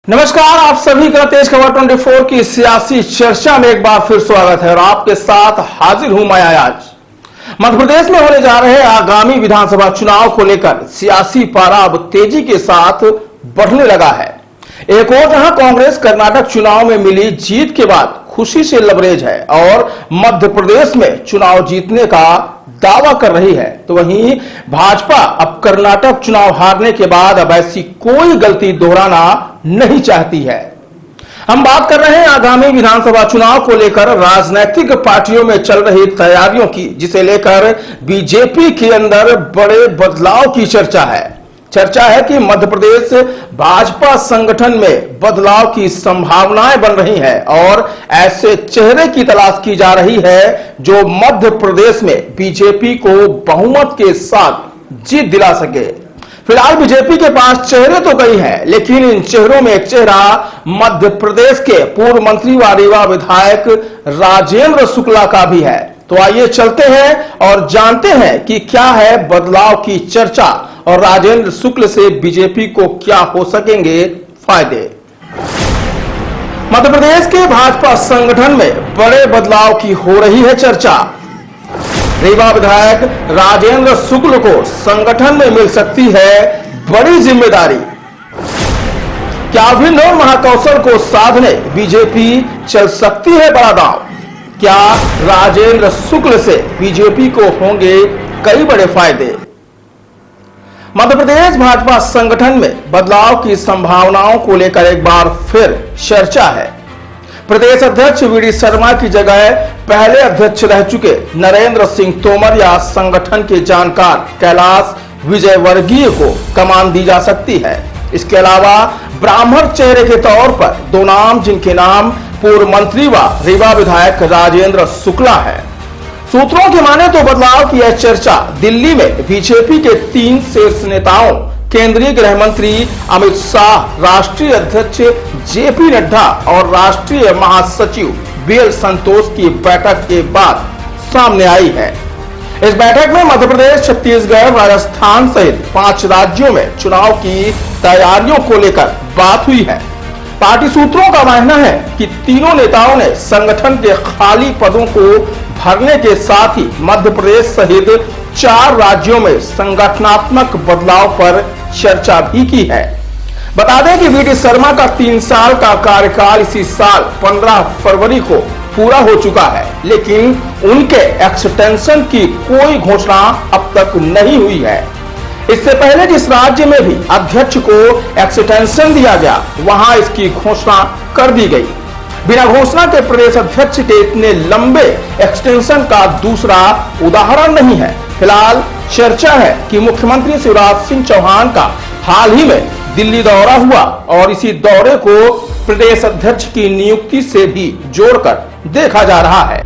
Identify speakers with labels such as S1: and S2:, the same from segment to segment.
S1: नमस्कार, आप सभी का तेज खबर 24 की सियासी चर्चा में एक बार फिर स्वागत है और आपके साथ हाजिर हूं मैं आज। मध्य प्रदेश में होने जा रहे आगामी विधानसभा चुनाव को लेकर सियासी पारा अब तेजी के साथ बढ़ने लगा है। एक और जहां कांग्रेस कर्नाटक चुनाव में मिली जीत के बाद खुशी से लबरेज है और मध्य प्रदेश में चुनाव जीतने का दावा कर रही है, तो वहीं भाजपा अब कर्नाटक चुनाव हारने के बाद अब ऐसी कोई गलती दोहराना नहीं चाहती है। हम बात कर रहे हैं आगामी विधानसभा चुनाव को लेकर राजनीतिक पार्टियों में चल रही तैयारियों की, जिसे लेकर बीजेपी के अंदर बड़े बदलाव की चर्चा है। चर्चा है कि मध्य प्रदेश भाजपा संगठन में बदलाव की संभावनाएं बन रही हैं और ऐसे चेहरे की तलाश की जा रही है जो मध्य प्रदेश में बीजेपी को बहुमत के साथ जीत दिला सके। फिलहाल बीजेपी के पास चेहरे तो कई हैं, लेकिन इन चेहरों में एक चेहरा मध्य प्रदेश के पूर्व मंत्री व रीवा विधायक राजेंद्र शुक्ला का भी है। तो आइए चलते हैं और जानते हैं कि क्या है बदलाव की चर्चा और राजेंद्र शुक्ल से बीजेपी को क्या हो सकेंगे फायदे। मध्य प्रदेश के भाजपा संगठन में बड़े बदलाव की हो रही है चर्चा। रीवा विधायक राजेंद्र शुक्ल को संगठन में मिल सकती है बड़ी जिम्मेदारी। क्या अभिनव और महाकौशल को साधने बीजेपी चल सकती है बड़ा दांव? क्या राजेंद्र शुक्ल से बीजेपी को होंगे कई बड़े फायदे? मध्य प्रदेश भाजपा संगठन में बदलाव की संभावनाओं को लेकर एक बार फिर चर्चा है। प्रदेश अध्यक्ष वीडी शर्मा की जगह पहले अध्यक्ष रह चुके नरेंद्र सिंह तोमर या संगठन के जानकार कैलाश विजयवर्गीय को कमान दी जा सकती है। इसके अलावा ब्राह्मण चेहरे के तौर पर दो नाम, जिनके नाम पूर्व मंत्री व रीवा विधायक राजेंद्र शुक्ला है। सूत्रों के माने तो बदलाव की यह चर्चा दिल्ली में बीजेपी के 3 शीर्ष नेताओं, केंद्रीय गृह मंत्री अमित शाह, राष्ट्रीय अध्यक्ष जेपी नड्डा और राष्ट्रीय महासचिव बीएल संतोष की बैठक के बाद सामने आई है। इस बैठक में मध्य प्रदेश, छत्तीसगढ़, राजस्थान सहित 5 राज्यों में चुनाव की तैयारियों को लेकर बात हुई है। पार्टी सूत्रों का मानना है कि तीनों नेताओं ने संगठन के खाली पदों को भरने के साथ ही मध्य प्रदेश सहित 4 राज्यों में संगठनात्मक बदलाव पर चर्चा भी की है। बता दें कि वीडी शर्मा का 3 साल का कार्यकाल इसी साल 15 फरवरी को पूरा हो चुका है, लेकिन उनके एक्सटेंशन की कोई घोषणा अब तक नहीं हुई है। इससे पहले जिस राज्य में भी अध्यक्ष को एक्सटेंशन दिया गया, वहां इसकी घोषणा कर दी गई। बिना घोषणा के प्रदेश अध्यक्ष के इतने लंबे एक्सटेंशन का दूसरा उदाहरण नहीं है। फिलहाल चर्चा है कि मुख्यमंत्री शिवराज सिंह चौहान का हाल ही में दिल्ली दौरा हुआ और इसी दौरे को प्रदेश अध्यक्ष की नियुक्ति से भी जोड़कर देखा जा रहा है।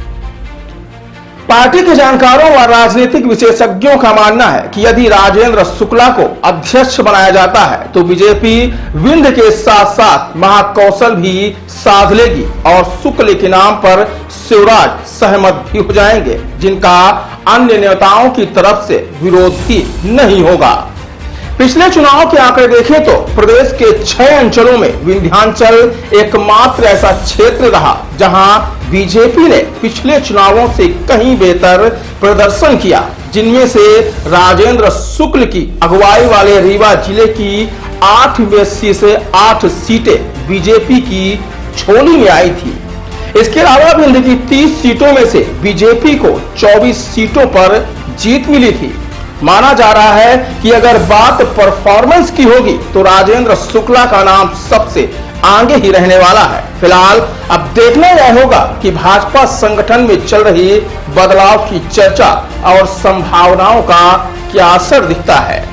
S1: पार्टी के जानकारों व राजनीतिक विशेषज्ञों का मानना है कि यदि राजेंद्र शुक्ला को अध्यक्ष बनाया जाता है तो बीजेपी विंध्य के साथ साथ महाकौशल भी साध लेगी और शुक्ल के नाम पर शिवराज सहमत भी हो जाएंगे, जिनका अन्य नेताओं की तरफ से विरोध भी नहीं होगा। पिछले चुनाव के आंकड़े देखें तो प्रदेश के 6 अंचलों में विंध्याचल एकमात्र ऐसा क्षेत्र रहा जहां बीजेपी ने पिछले चुनावों से कहीं बेहतर प्रदर्शन किया, जिनमें से राजेंद्र शुक्ल की अगुवाई वाले रीवा जिले की 8 में से 8 सीटें बीजेपी की झोली में आई थी। इसके अलावा विंध्य की 30 सीटों में से बीजेपी को 24 सीटों पर जीत मिली थी। माना जा रहा है कि अगर बात परफॉर्मेंस की होगी तो राजेंद्र शुक्ला का नाम सबसे आगे ही रहने वाला है। फिलहाल अब देखना यह होगा कि भाजपा संगठन में चल रही बदलाव की चर्चा और संभावनाओं का क्या असर दिखता है।